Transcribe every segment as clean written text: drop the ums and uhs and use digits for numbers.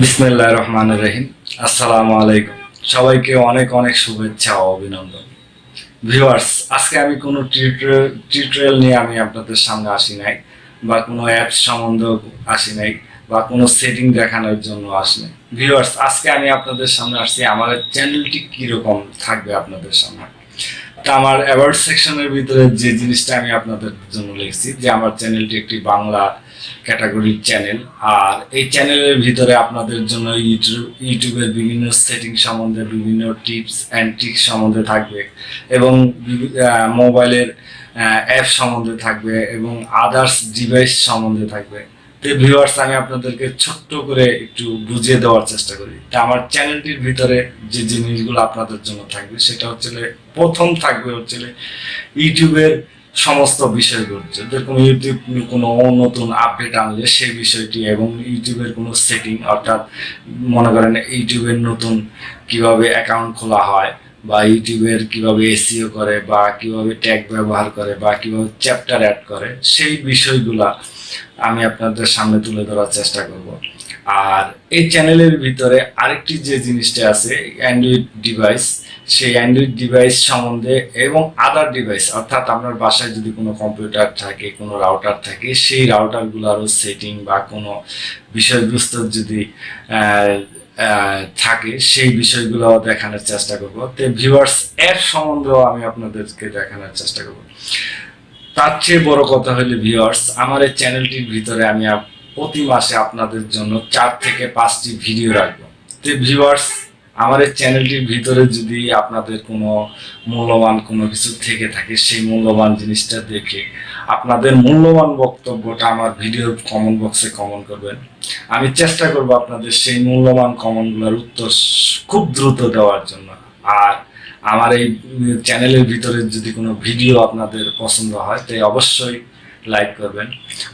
বিসমিল্লাহির রহমানির রহিম। আসসালামু আলাইকুম। সবাইকে অনেক অনেক শুভেচ্ছা ও অভিনন্দন। ভিউয়ার্স, আজকে আমি কোনো টিউটোরিয়াল নিয়ে আমি আপনাদের সামনে আসি নাই, বা কোনো অ্যাপস সম্বন্ধে আসি নাই, বা কোনো সেটিং দেখানোর জন্য আসি নাই। ভিউয়ার্স, আজকে আমি আপনাদের সামনে আসছি আমার চ্যানেলটি কীরকম থাকবে আপনাদের সামনে। তা আমার অ্যাওয়ার্ড সেকশনের ভিতরে যে জিনিসটা আমি আপনাদের জন্য লিখছি যে আমার চ্যানেলটি একটি বাংলা ক্যাটাগরির চ্যানেল, আর এই চ্যানেলের ভিতরে আপনাদের জন্য ইউটিউবের বিভিন্ন সেটিং সম্বন্ধে, বিভিন্ন টিপস অ্যান্ড ট্রিক্স সম্বন্ধে থাকবে, এবং মোবাইলের অ্যাপ সম্বন্ধে থাকবে, এবং আদার্স ডিভাইস সম্বন্ধে থাকবে। তো ভিউয়ার্স, আমি আপনাদেরকে ছোট্ট করে একটু বুঝিয়ে দেওয়ার চেষ্টা করি। তা আমার চ্যানেলটির ভিতরে যে জিনিসগুলো আপনাদের জন্য থাকবে সেটা হচ্ছে প্রথম থাকবে হচ্ছে ইউটিউবের সমস্ত বিষয়গুলো, যেরকম ইউটিউব কোনো নতুন আপডেট আনলে সেই বিষয়টি, এবং ইউটিউবের কোনো সেটিং, অর্থাৎ মনে করেন ইউটিউবের নতুন কিভাবে অ্যাকাউন্ট খোলা হয়, বা ইউটিউবের কিভাবে এসইও করে, বা কিভাবে ট্যাগ ব্যবহার করে, বা কিভাবে চ্যাপ্টার অ্যাড করে, সেই বিষয়গুলা আমি আপনাদের সামনে তুলে ধরার চেষ্টা করব। আর এই চ্যানেলের ভিতরে আরেকটি যে জিনিসটা আছে, অ্যান্ড্রয়েড ডিভাইস, সেই অ্যান্ড্রয়েড ডিভাইস সম্বন্ধে এবং আদার ডিভাইস, অর্থাৎ আপনার বাসায় যদি কোনো কম্পিউটার থাকে, কোনো রাউটার থাকে, সেই রাউটারগুলোরও সেটিং বা কোনো বিষয়বস্তু যদি থাকে, সেই বিষয়গুলো দেখানোর চেষ্টা করব। তো ভিউয়ার্স, অ্যাপ সম্বন্ধেও আমি আপনাদেরকে দেখানোর চেষ্টা করব। তার চেয়ে বড় কথা হলো ভিউয়ার্স, আমার এই চ্যানেলটির ভিতরে আমি প্রতি মাসে আপনাদের জন্য 4 থেকে 5টি ভিডিও রাখবো। তো ভিউয়ার্স, আমার এই চ্যানেলটির ভিতরে যদি আপনাদের কোনো মূল্যবান কোনো কিছু থেকে থাকে, সেই মূল্যবান জিনিসটা দেখে আপনাদের মূল্যবান বক্তব্যটা আমার ভিডিওর কমেন্ট বক্সে কমেন্ট করবেন। আমি চেষ্টা করব আপনাদের সেই মূল্যবান কমেন্টগুলোর উত্তর খুব দ্রুত দেওয়ার জন্য। আর আমার এই চ্যানেলের ভিতরে যদি কোনো ভিডিও আপনাদের পছন্দ হয় তাই অবশ্যই লাইক করবেন।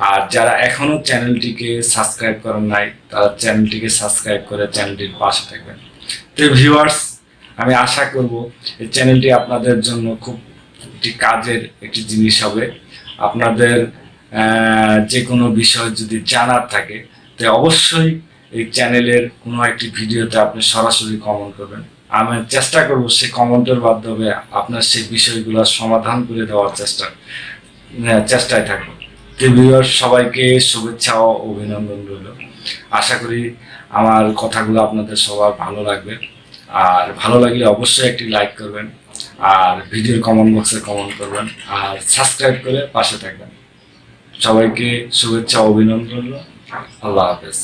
আর যারা এখনো চ্যানেলটিকে সাবস্ক্রাইব করেন নাই, তারা চ্যানেলটিকে সাবস্ক্রাইব করে চ্যানেলটির পাশে থাকবেন। তো ভিউয়ার্স, আমি আশা করব এই চ্যানেলটি আপনাদের জন্য খুব একটি কাজের একটি জিনিস হবে। আপনাদের যে কোনো বিষয় যদি জানার থাকে, তো অবশ্যই এই চ্যানেলের কোনো একটি ভিডিওতে আপনি সরাসরি কমেন্ট করবেন। আমি চেষ্টা করব সেই কমেন্টের মাধ্যমে আপনার সেই বিষয়গুলোর সমাধান করে দেওয়ার চেষ্টায় থাকবো। তো ভিউয়ার্স, সবাইকে শুভেচ্ছা ও অভিনন্দন রইল। আশা করি আমার কথাগুলো আপনাদের সবার ভালো লাগবে। আর ভালো লাগলে অবশ্যই একটি লাইক করবেন, আর ভিডিওর কমেন্ট বক্সে কমেন্ট করবেন, আর সাবস্ক্রাইব করে পাশে থাকবেন। সবাইকে শুভেচ্ছা ও অভিনন্দন রইল। আল্লাহ হাফেজ।